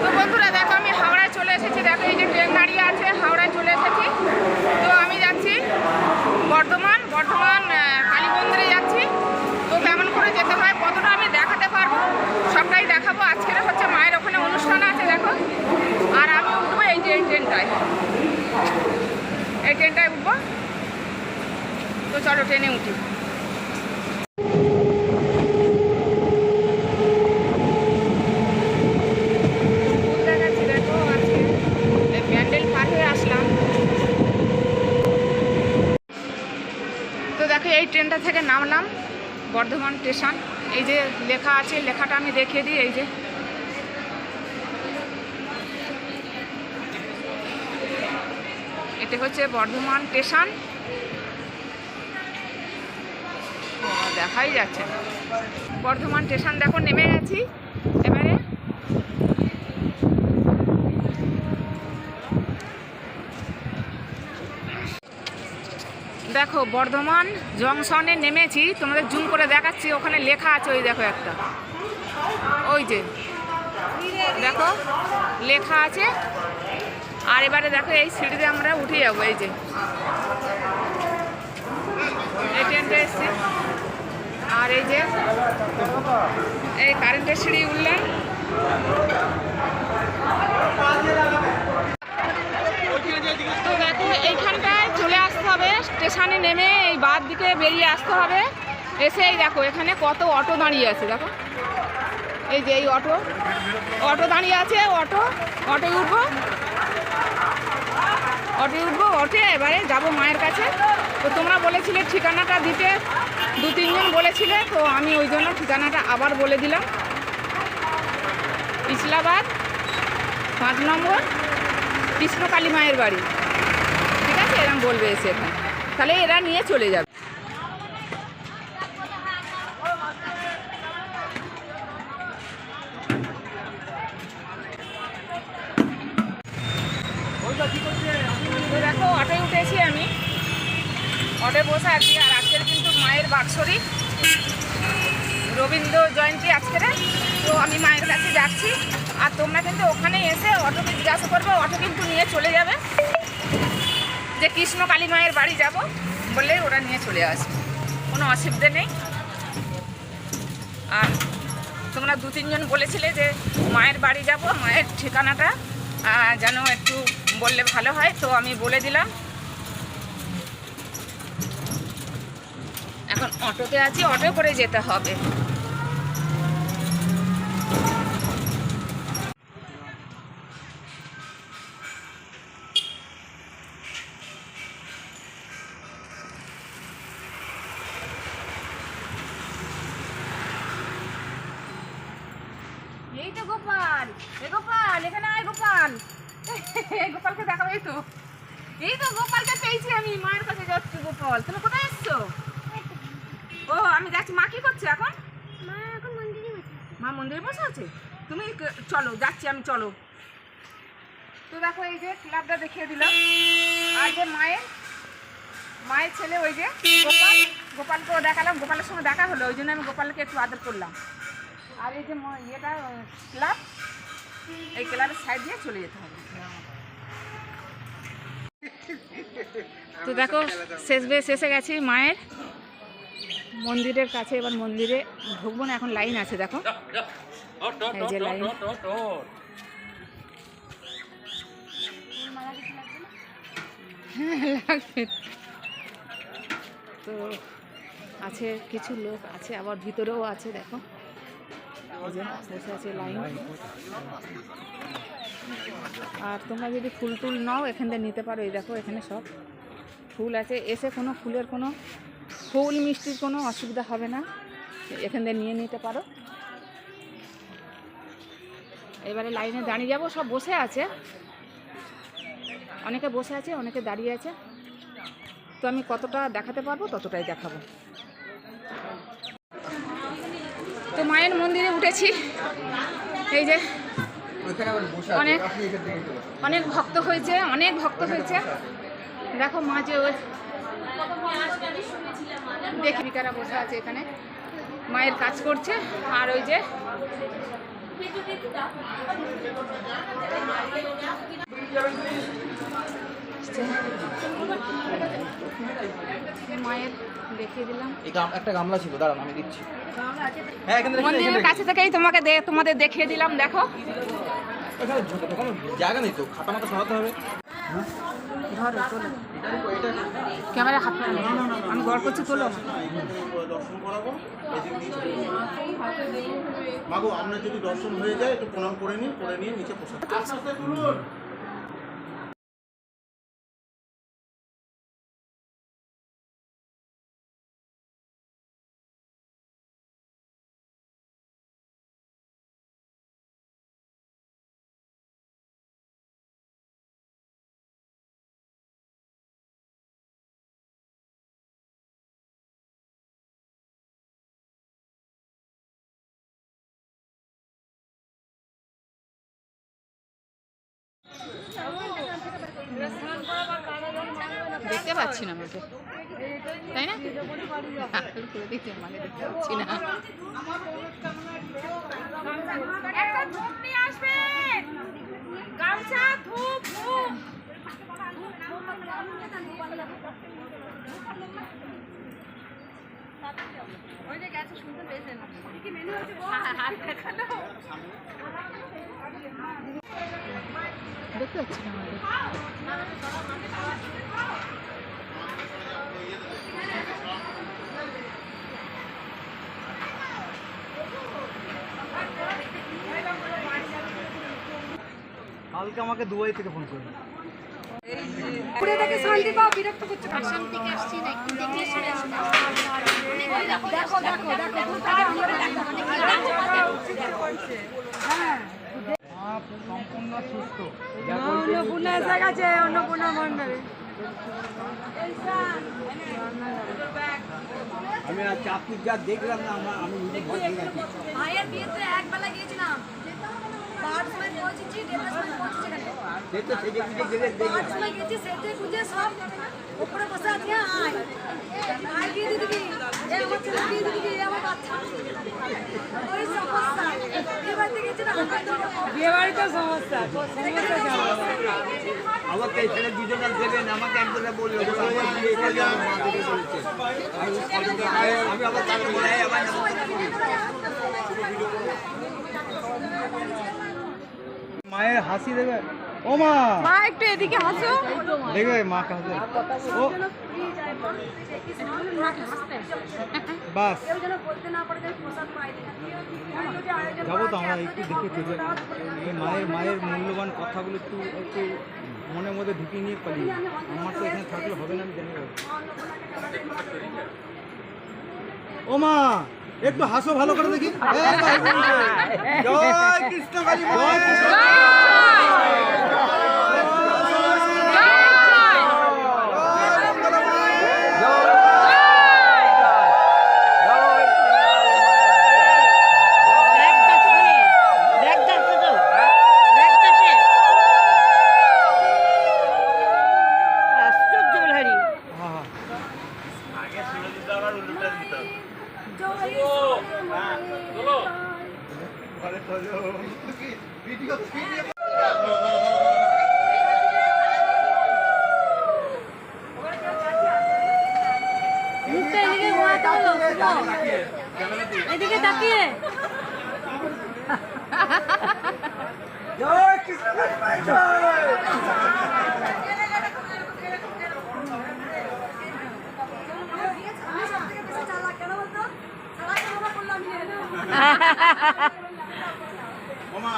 তো বন্ধুরা দেখো আমি হাওড়ায় চলে এসেছি। দেখো এই যে ট্রেন দাঁড়িয়ে আছে, হাওড়ায় চলে এসেছি। তো আমি যাচ্ছি বর্ধমান কালীমন্দিরে যাচ্ছি। তো কেমন করে যেতে হয়, কতটা আমি দেখাতে পারবো সবটাই দেখাবো। আজকের হচ্ছে মায়ের ওখানে অনুষ্ঠান আছে দেখো। আর আমি উঠবো এই যে এই ট্রেনটায় উঠবো। তো চলো ট্রেনে উঠি। এই ট্রেনটা থেকে নামলাম বর্ধমান স্টেশন। এই যে লেখা আছে, লেখাটা আমি দেখিয়ে দিই। এই যে এটা হচ্ছে বর্ধমান স্টেশন, দেখাই যাচ্ছে বর্ধমান স্টেশন। দেখো নেমে গেছি এবারে। দেখো বর্ধমান জংশনে নেমেছি, তোমাদের জুম করে দেখাচ্ছি। ওখানে লেখা আছে, ওই দেখো একটা, ওই যে দেখো লেখা আছে। আর এবারে দেখো এই সিঁড়িতে আমরা উঠে যাবো। এই যে এই ট্রেনটা এসছি। আর এই যে এই কারেন্টের সিঁড়ি উঠলাম। তো দেখো এইখানটায় চলে আসতে হবে, স্টেশনে নেমে এই বাদ দিকে বেরিয়ে আসতে হবে। এসে এই দেখো এখানে কত অটো দাঁড়িয়ে আছে। দেখো এই যে এই অটো দাঁড়িয়ে আছে। অটোয় উঠবো, অটোয় এবারে যাব মায়ের কাছে। তো তোমরা বলেছিলে ঠিকানাটা দিতে, 2-3 জন বলেছিলে। তো আমি ওই জন্য ঠিকানাটা আবার বলে দিলাম। ইসলাবাদ 5 নম্বর কৃষ্ণকালী মায়ের বাড়ি। ঠিক আছে, এরকম বলবে এসে এখানে, তাহলে এরা নিয়ে চলে যাবে। তো দেখো অটোয় উঠেছি আমি, অটোয় বসে আছি। আর আজকের কিন্তু মায়ের বাৎসরিক, রবীন্দ্র জয়ন্তী আজকের। তো আমি মায়ের কাছে যাচ্ছি। আর তোমরা কিন্তু ওখানে এসে অটোকে জিজ্ঞাসা করবে, অটো কিন্তু নিয়ে চলে যাবে। যে কৃষ্ণকালী মায়ের বাড়ি যাব বললে ওরা নিয়ে চলে আসবে, কোনো অসুবিধে নেই। আর তোমরা 2-3 জন বলেছিলে যে মায়ের বাড়ি যাব, মায়ের ঠিকানাটা যেন একটু বললে ভালো হয়। তো আমি বলে দিলাম। এখন অটোতে আছি, অটো করে যেতে হবে। এই তো গোপাল, এখানে আয় গোপাল। গোপালকে দেখাবো। এই তো গোপালকে পেয়েছি আমি, মায়ের কাছে যাচ্ছি। গোপাল তুমি কোথায় এসছো? ও আমি যাচ্ছি। মা কি করছে এখন? মা মন্দিরে বসে আছে। তুমি চলো, যাচ্ছি আমি, চলো। তো দেখো এই যে ক্লাবটা দেখিয়ে দিলাম। আর যে মায়ের ছেলে ওই যে গোপালকেও দেখালাম। গোপালের সঙ্গে দেখা হলো, ওই জন্য আমি গোপালকে একটু আদর করলাম। আর এই যে ইয়েটা ক্লাব, এই ক্লাবের সাইড দিয়ে চলে যেতে হবে। তো দেখো শেষে গেছি মায়ের মন্দিরের কাছে। এবার মন্দিরে ঢুকবো না, এখন লাইন আছে। দেখো এই যে লাইন। তো আছে কিছু লোক আছে, আবার ভিতরেও আছে। দেখো বসে আছে লাইন। আর তোমরা যদি ফুল টুল নাও এখান থেকে নিতে পারো। এই দেখো এখানে সব ফুল আছে। এসে কোনো ফুল মিষ্টির কোনো অসুবিধা হবে না, এখান থেকে নিয়ে নিতে পারো। এবারে লাইনে দাঁড়িয়ে যাবো। সব বসে আছে, অনেকে বসে আছে, অনেকে দাঁড়িয়ে আছে। তো আমি কতটা দেখাতে পারবো ততটাই দেখাবো। তো মায়ের মন্দিরে উঠেছি। এই যে অনেক ভক্ত হয়েছে, দেখো মা যে দেখিকারা বসে আছে এখানে, মায়ের কাজ করছে। আর ওই যে আসছে। মায়ের দেখিয়ে দিলাম। একটা গামলা ছিল, দাঁড়ান আমি দিচ্ছি। হ্যাঁ, এখানে মন্দিরের কাছে থেকেই তোমাদের দেখিয়ে দিলাম। দেখো কোনো জায়গা নেই তো, খাতা মাথা সরাতে হবে। ধরো, তোলো। ক্যামেরা হাত নাও, আমি গড় করছি, তোলো। দর্শন করাবো। মাগো, আপনার যদি দর্শন হয়ে যায় একটু প্রণাম করে নিয়ে নিচে প্রসাদ। দেখতে পাচ্ছি না আমাকে, তাই না? দেখতে পাচ্ছি না। একটা ধূপ নিয়ে আসবেন, গামছা, ধূপ, ধূপ। ওই যে গেছে, শুনতে পেয়েছেন কি মেনু আছে? দেখতে পাচ্ছি না আমাকে। কালকে আমাকে দুবাই থেকে ফোন করবে। পুরো থেকে শান্তি পাও, বিরক্ত করছে। আসাম থেকে আসছি না, একটু দেখলে শুনে আসছি। দেখো দেখো দেখো, সম্পূর্ণ সুস্থ। অন্নপূর্ণা এসে গেছে, অন্নপূর্ণা মন্ডলে। আমি আর চাকরি যা দেখলাম না, আমি নিজে ভয় পেয়ে গেছি। মায়ের বিয়েতে একবেলা গিয়েছিলাম, 12টার সময় পৌঁছেছি, 1:30টার সময় পৌঁছেছি এখানে। সে তো সেজে গুজে গেলে 12টার সময় গেছি, সেজে গুজে সব উপরে বসে আছি। আয় আয়, বিয়ে দিয়ে দিবি, এ আমার ছেলে বিয়ে দিয়ে দিবি, এ আমার বাচ্চা। ওই সমস্যা বিয়ে বাড়িতে গেছিলাম, বিয়ে বাড়িতে সমস্যা। আমাকে ছেলে দুজনে দেবেন, আমাকে একজনে বললো আমি আবার তাকে বলে আমার মায়ের হাসি দেবে। ও মা, মা একটু এদিকে হাসো। দেখবে মা কাছে ও বাস কেউ যেন বলতে না পারে যে প্রসাদ পাই। যাবো তো আমরা, একটু দেখে চলে মায়ের মূল্যবান কথাগুলো একটু একটু মনের মধ্যে ঢুকিয়ে নিয়ে পালিয়ে। আমার তো এখানে থাকলে হবে না, আমি জানি। ও মা, একটু হাসো ভালো করে দেখি। জয় কৃষ্ণ কালী, জয় কৃষ্ণ। এদিকে তাকিয়ে জয় কৃষ্ণ, জয়। মামা